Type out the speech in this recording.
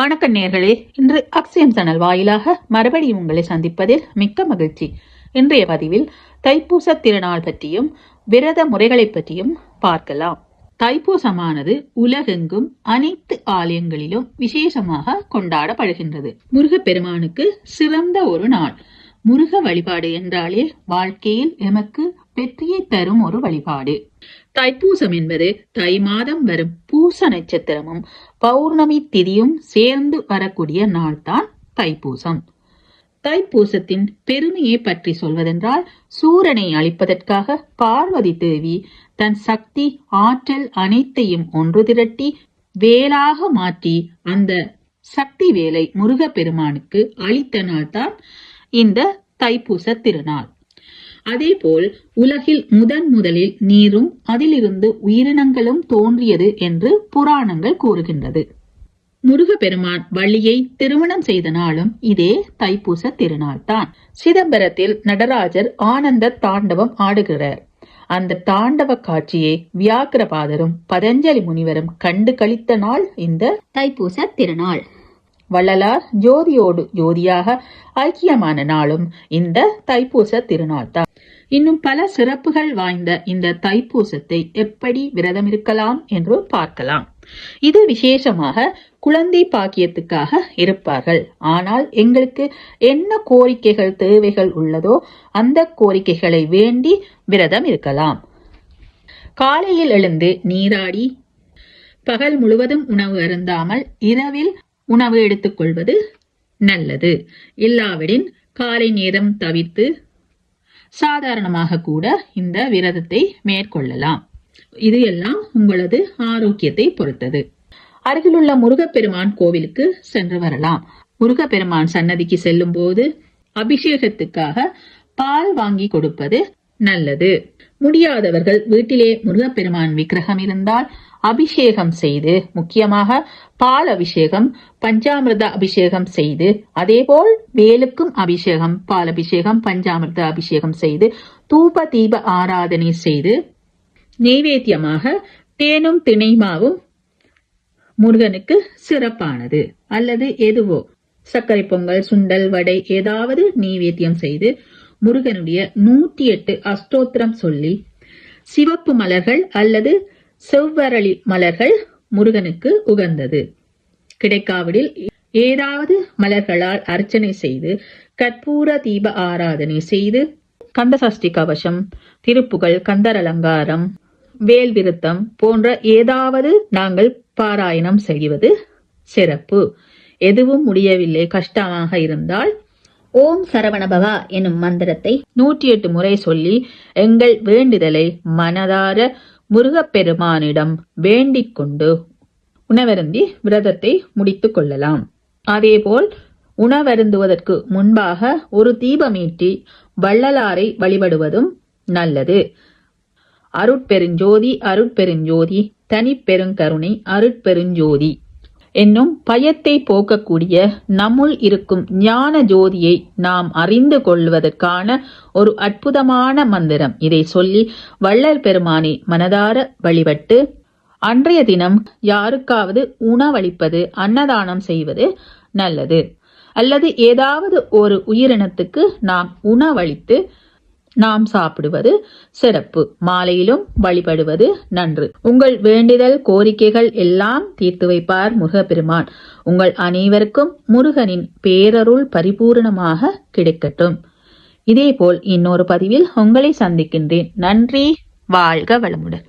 வணக்கம் நேர்களே, இன்று அக்ஷயம் சேனல் வாயிலாக மறுபடியும் உங்களை சந்திப்பதில் மிக்க மகிழ்ச்சி. இன்றைய பதிவில் தைப்பூச திருநாள் பற்றியும் விரத முறைகளை பற்றியும் பார்க்கலாம். தைப்பூசமானது உலகெங்கும் அனைத்து ஆலயங்களிலும் விசேஷமாக கொண்டாடப்படுகின்றது. முருகப்பெருமானுக்கு சிறந்த ஒரு நாள். முருக வழிபாடு என்றாலே வாழ்க்கையில் எமக்கு வெற்றியை தரும் ஒரு வழிபாடு. தைப்பூசம் என்பது தை மாதம் வரும் பூச நட்சத்திரமும் பௌர்ணமி திதியும் சேர்ந்து வரக்கூடிய நாள்தான் தைப்பூசம். தைப்பூசத்தின் பெருமையை பற்றி சொல்வதென்றால், சூரனை அழிப்பதற்காக பார்வதி தேவி தன் சக்தி ஆற்றல் அனைத்தையும் ஒன்று திரட்டி வேலாக மாற்றி அந்த சக்தி வேலை முருகப்பெருமானுக்கு அளித்த நாள்தான் இந்த தைப்பூச திருநாள். அதேபோல் உலகில் முதலில் நீரும் அதிலிருந்து உயிரினங்களும் தோன்றியது என்று புராணங்கள் கூறுகின்றது. முருகப்பெருமான் வள்ளியை திருமணம் செய்த நாளும் இதே தைப்பூச திருநாள் தான். சிதம்பரத்தில் நடராஜர் ஆனந்த தாண்டவம் ஆடுகிறார். அந்த தாண்டவ காட்சியை வியாக்கிரபாதரும் பதஞ்சலி முனிவரும் கண்டு கழித்த நாள் இந்த தைப்பூச திருநாள். வள்ளலார் ஜோதியோடு ஜோதியாக ஐக்கியமான நாளும் இந்த தைப்பூச திருநாள் தான். இன்னும் பல சிறப்புகள் வாய்ந்த இந்த தைப்பூசத்தை எப்படி விரதம் இருக்கலாம் என்று பார்க்கலாம். இது விசேஷமாக குழந்தை பாக்கியத்துக்காக இருப்பார்கள். ஆனால் எங்களுக்கு என்ன கோரிக்கைகள் தேவைகள் உள்ளதோ அந்த கோரிக்கைகளை வேண்டி விரதம் இருக்கலாம். காலையில் எழுந்து நீராடி பகல் முழுவதும் உணவு அருந்தாமல் இரவில் உணவு எடுத்துக்கொள்வது நல்லது. இல்லாவிடின் காலை நேரம் தவிர்த்து சாதாரணமாக கூட இந்த விரதத்தை மேற்கொள்ளலாம். இது எல்லாம் உங்களது ஆரோக்கியத்தை பொறுத்தது. அருகிலுள்ள முருகப்பெருமான் கோவிலுக்கு சென்று வரலாம். முருகப்பெருமான் சன்னதிக்கு செல்லும் போது அபிஷேகத்துக்காக பால் வாங்கி கொடுப்பது நல்லது. முடியாதவர்கள் வீட்டிலே முருகப்பெருமான் விக்கிரகம் இருந்தால் அபிஷேகம் செய்து, முக்கியமாக பால் அபிஷேகம், பஞ்சாமிர்த அபிஷேகம் செய்து, அதேபோல் வேலுக்கும் அபிஷேகம், பால் அபிஷேகம், பஞ்சாமிர்த அபிஷேகம் செய்து, தூப தீப ஆராதனை செய்து, நெய்வேத்தியமாக தேனும் திணைமாவும் முருகனுக்கு சிறப்பானது. அல்லது எதுவோ சர்க்கரை பொங்கல், சுண்டல், வடை ஏதாவது நெய்வேத்தியம் செய்து முருகனுடைய 108 அஷ்டோத்திரம் சொல்லி, சிவப்பு மலர்கள் அல்லது செவ்வரளி மலர்கள் முருகனுக்கு உகந்தது. கிடைக்காவிடில் ஏதாவது மலர்களால் அர்ச்சனை செய்து கற்பூர தீப ஆராதனை செய்து கந்தசஷ்டி கவசம், திருப்புகழ், கந்தர் அலங்காரம், வேல் விருத்தம் போன்ற ஏதாவது நாங்கள் பாராயணம் செய்வது சிறப்பு. எதுவும் முடியவில்லை, கஷ்டமாக இருந்தால் ஓம் சரவணபவா எனும் மந்திரத்தை 108 முறை சொல்லி எங்கள் வேண்டுதலை மனதார முருகப்பெருமானிடம் வேண்டிக் கொண்டு உணவருந்தி விரதத்தை முடித்துக் கொள்ளலாம். அதேபோல் உணவருந்துவதற்கு முன்பாக ஒரு தீபமீட்டி வள்ளலாரை வழிபடுவதும் நல்லது. அருட்பெருஞ்சோதி அருட்பெருஞ்சோதி தனிப்பெருங்கருணை அருட்பெருஞ்சோதி என்னும் பயத்தை போக்கக்கூடிய நம்முள் இருக்கும் ஞான ஜோதியை நாம் அறிந்து கொள்வதற்கான ஒரு அற்புதமான மந்திரம். இதை சொல்லி வள்ளல் பெருமானை மனதார வழிபட்டு அன்றைய தினம் யாருக்காவது உணவளிப்பது, அன்னதானம் செய்வது நல்லது. அல்லது ஏதாவது ஒரு உயிரினத்துக்கு நாம் உணவளித்து நாம் சாப்பிடுவது சிறப்பு. மாலையிலும் வழிபடுவது நன்று. உங்கள் வேண்டுதல் கோரிக்கைகள் எல்லாம் தீர்த்து வைப்பார் முருகப்பெருமான். உங்கள் அனைவருக்கும் முருகனின் பேரருள் பரிபூர்ணமாக கிடைக்கட்டும். இதேபோல் இன்னொரு பதிவில் உங்களை சந்திக்கின்றேன். நன்றி. வாழ்க வளமுடன்.